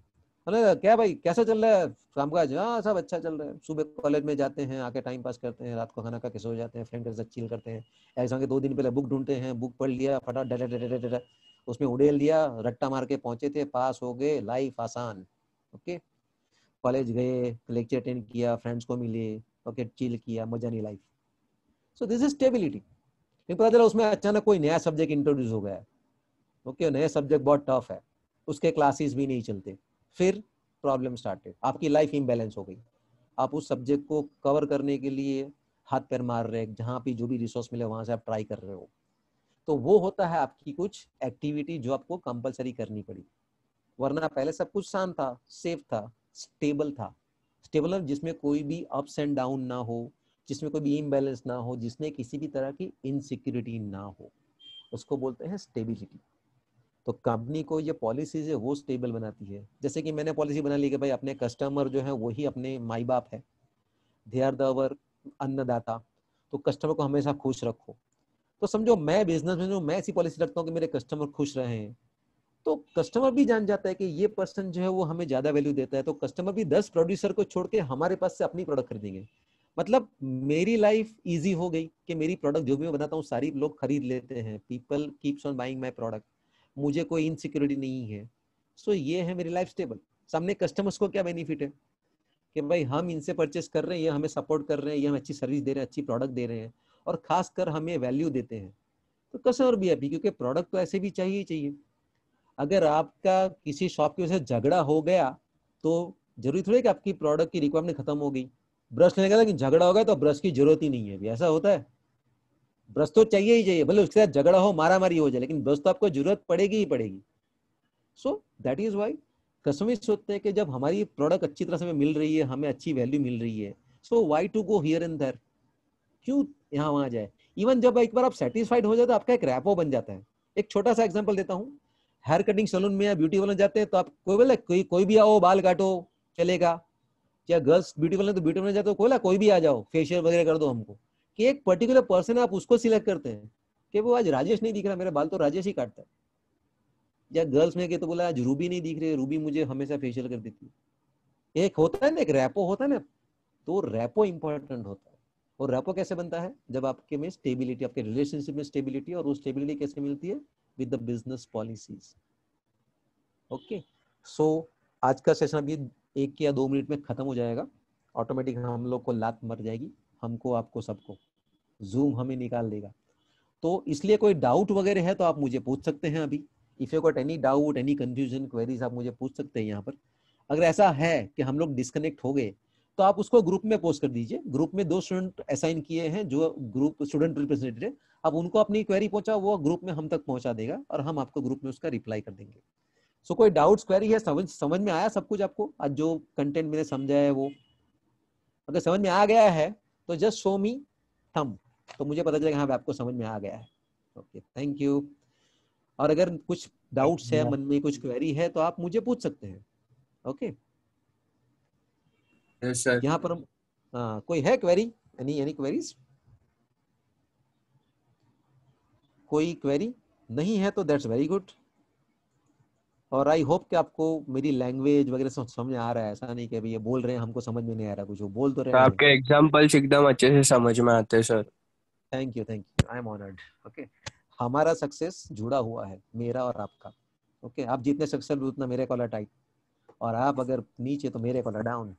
अरे क्या भाई कैसा चल रहा है कामकाज? हाँ सब अच्छा चल रहा है। सुबह कॉलेज में जाते हैं, आके टाइम पास करते हैं, रात को खाना खा के सो जाते हैं, फ्रेंड के साथ चिल करते हैं। एग्जाम के 2 दिन पहले बुक ढूंढते हैं, बुक पढ़ लिया फटा डटा डटा डटा, उसमें उड़ेल दिया, रट्टा मार के पहुंचे थे, पास हो गए, लाइफ आसान। ओके, कॉलेज गए, लेक्चर अटेंड किया, फ्रेंड्स को मिले, ओके, चिल किया, मजा नहीं life. So this is stability. फिर पता चला उसमें अचानक कोई नया सब्जेक्ट इंट्रोड्यूस हो गया है, ओके, नया सब्जेक्ट बहुत टफ है, उसके क्लासेस भी नहीं चलते। फिर प्रॉब्लम स्टार्टेड, आपकी लाइफ इम्बैलेंस हो गई। आप उस सब्जेक्ट को कवर करने के लिए हाथ पैर मार रहे हैं, जहाँ भी जो भी रिसोर्स मिले वहां से आप ट्राई कर रहे हो। तो वो होता है आपकी कुछ एक्टिविटी जो आपको कंपलसरी करनी पड़ी, वरना पहले सब कुछ शांत था, सेफ था, स्टेबल था। स्टेबल जिसमें कोई भी अप्स एंड डाउन ना हो, जिसमें कोई भी इम्बैलेंस ना हो, जिसमें किसी भी तरह की इनसिक्योरिटी ना हो, उसको बोलते हैं स्टेबिलिटी। तो कंपनी को ये पॉलिसीज है वो स्टेबल बनाती है। जैसे कि मैंने पॉलिसी बना ली कि भाई अपने कस्टमर जो है वही अपने माई बाप है, दे आर द अवर अन्नदाता, तो कस्टमर को हमेशा खुश रखो। तो समझो मैं बिजनेसमैन हूँ, मैं ऐसी पॉलिसी रखता हूँ कि मेरे कस्टमर खुश रहे हैं, तो कस्टमर भी जान जाता है कि ये पर्सन जो है वो हमें ज्यादा वैल्यू देता है, तो कस्टमर भी 10 प्रोड्यूसर को छोड़ के हमारे पास से अपनी प्रोडक्ट खरीदेंगे। मतलब मेरी लाइफ इजी हो गई कि मेरी प्रोडक्ट जो भी मैं बनाता हूँ सारी लोग खरीद लेते हैं, people keeps on buying my product, मुझे कोई इनसिक्योरिटी नहीं है। सो ये है मेरी लाइफ स्टेबल। सामने कस्टमर्स को क्या बेनिफिट है कि भाई हम इनसे परचेस कर रहे हैं, ये हमें सपोर्ट कर रहे हैं, ये हमें अच्छी सर्विस दे रहे हैं, अच्छी प्रोडक्ट दे रहे हैं, और खासकर हमें वैल्यू देते हैं। तो कस्टमर भी हैप्पी, क्योंकि प्रोडक्ट तो ऐसे भी चाहिए ही चाहिए। अगर आपका किसी शॉप की वजह से झगड़ा हो गया तो जरूरी थोड़ी कि आपकी प्रोडक्ट की रिक्वायरमेंट खत्म हो गई। ब्रश लेने का, लेकिन झगड़ा हो गया तो ब्रश की जरूरत ही नहीं है, ऐसा होता है? ब्रश तो चाहिए ही चाहिए, भले उसके साथ झगड़ा हो, मारा मारी हो जाए, लेकिन ब्रश तो आपको जरूरत पड़ेगी ही पड़ेगी। So that is why customer सोचते हैं कि जब हमारी प्रोडक्ट अच्छी तरह से हमें मिल रही है, हमें अच्छी वैल्यू मिल रही है, so why to go here and there, क्यों यहाँ वहां जाए। इवन जब एक बार आप सेटिस्फाइड हो जाए तो आपका एक रैपो बन जाता है। एक छोटा सा एग्जांपल देता हूँ, हेयर कटिंग सैलून में या ब्यूटी पार्लर जाते हैं तो आप कोई बोले कोई भी आओ बाल काटो चलेगा, या गर्ल्स ब्यूटी पार्लर तो ब्यूटी पार्लर जाते हो कोई भी आ जाओ फेशियल वगैरह कर दो हमको, कि एक पर्टिकुलर पर्सन है आप उसको सिलेक्ट करते हैं कि वो आज राजेश नहीं दिख रहा, मेरे बाल तो राजेश ही काटता है। या गर्ल्स में तो बोला आज रूबी नहीं दिख रही, रूबी मुझे हमेशा फेशियल कर देती है। एक होता है ना, एक रैपो होता है ना, तो रैपो इंपॉर्टेंट होता है। और रैपो कैसे बनता है? जब आपके में स्टेबिलिटी, आपके रिलेशनशिप में स्टेबिलिटी, और वो स्टेबिलिटी कैसे मिलती है? With the business policies. Okay, so आज का सेशन अभी 1 या 2 मिनट में खत्म हो जाएगा। ऑटोमेटिक हम लोग को लात मर जाएगी, हमको, आपको, सबको। जूम हमें निकाल देगा। तो इसलिए कोई डाउट वगैरह है तो आप मुझे पूछ सकते हैं अभी। If you got any doubt, any confusion, queries, आप मुझे पूछ सकते हैं यहाँ पर। अगर ऐसा है कि हम लोग डिस्कनेक्ट हो गए तो आप उसको ग्रुप में पोस्ट कर दीजिए। ग्रुप में 2 स्टूडेंट असाइन किए हैं जो ग्रुप स्टूडेंट रिप्रेजेंटेटिव है, आप उनको अपनी क्वेरी पहुंचा, वो ग्रुप में हम तक पहुंचा देगा और हम आपको ग्रुप में उसका रिप्लाई कर देंगे। सो कोई डाउट्स, क्वेरी है? समझ में आया सब कुछ आपको? आज जो कंटेंट मैंने समझाया है वो अगर समझ में आ गया है तो जस्ट शो मी थंब, तो मुझे पता चलेगा हाँ आपको समझ में आ गया है। Okay, thank you. और अगर कुछ डाउट्स है, मन में कुछ क्वेरी है, तो आप मुझे पूछ सकते हैं। Okay, yes sir. यहाँ पर कोई है क्वेरी? Any queries? कोई क्वेरी नहीं है तो दैट्स वेरी गुड। और आई होप कि आपको मेरी लैंग्वेज वगैरह समझ में आ रहा है। ऐसा नहीं कि अभी ये बोल रहे हैं हमको समझ में नहीं आ रहा कुछ, वो बोल तो रहे तो हैं हमें। आपके एग्जाम्पल्स एकदम अच्छे से समझ में आते हैं sir. Thank you, I am honoured. Okay, हमारा सक्सेस जुड़ा हुआ है, मेरा और आपका। ओके, आप जितने सक्सेसफुल उतना मेरे कॉलर टाइट, और आप अगर नीचे तो मेरे कॉलर डाउन।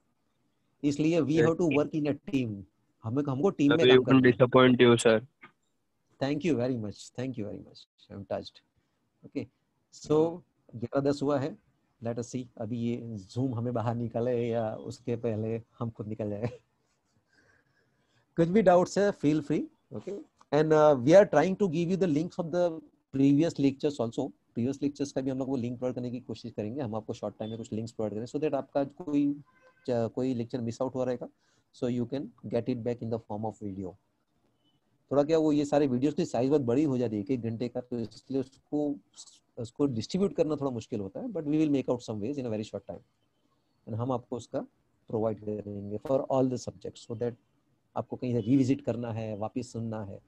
इसलिए we have to work in a team, हमको टीम में वी काम वोंट करना है। Disappoint you sir. Thank you very much, thank you very much, I am touched. Okay, so 11:10 हुआ है। लेट अस सी अभी ये जूम हमें बाहर निकाले या उसके पहले हम खुद निकल जाए। कुछ भी डाउट्स है feel free. Okay, and we are trying to give you the links of the previous lectures also. Previous lectures का भी हम लोग वो लिंक प्रोवाइड करने की कोशिश करेंगे। हम आपको शॉर्ट टाइम में कुछ लिंक्स प्रोवाइड करें सो दैट आपका कोई लेक्चर मिस आउट हुआ रहेगा, so you can get it back in the form of video. थोड़ा क्या वो ये सारे वीडियोस की साइज बहुत बड़ी हो जाती है, 1 घंटे का, तो इसलिए उसको डिस्ट्रीब्यूट करना थोड़ा मुश्किल होता है, but we will make out some ways in a very short time, and हम आपको उसका प्रोवाइड करेंगे for all the subjects, so that आपको कहीं से रिविजिट करना है, वापस सुनना है,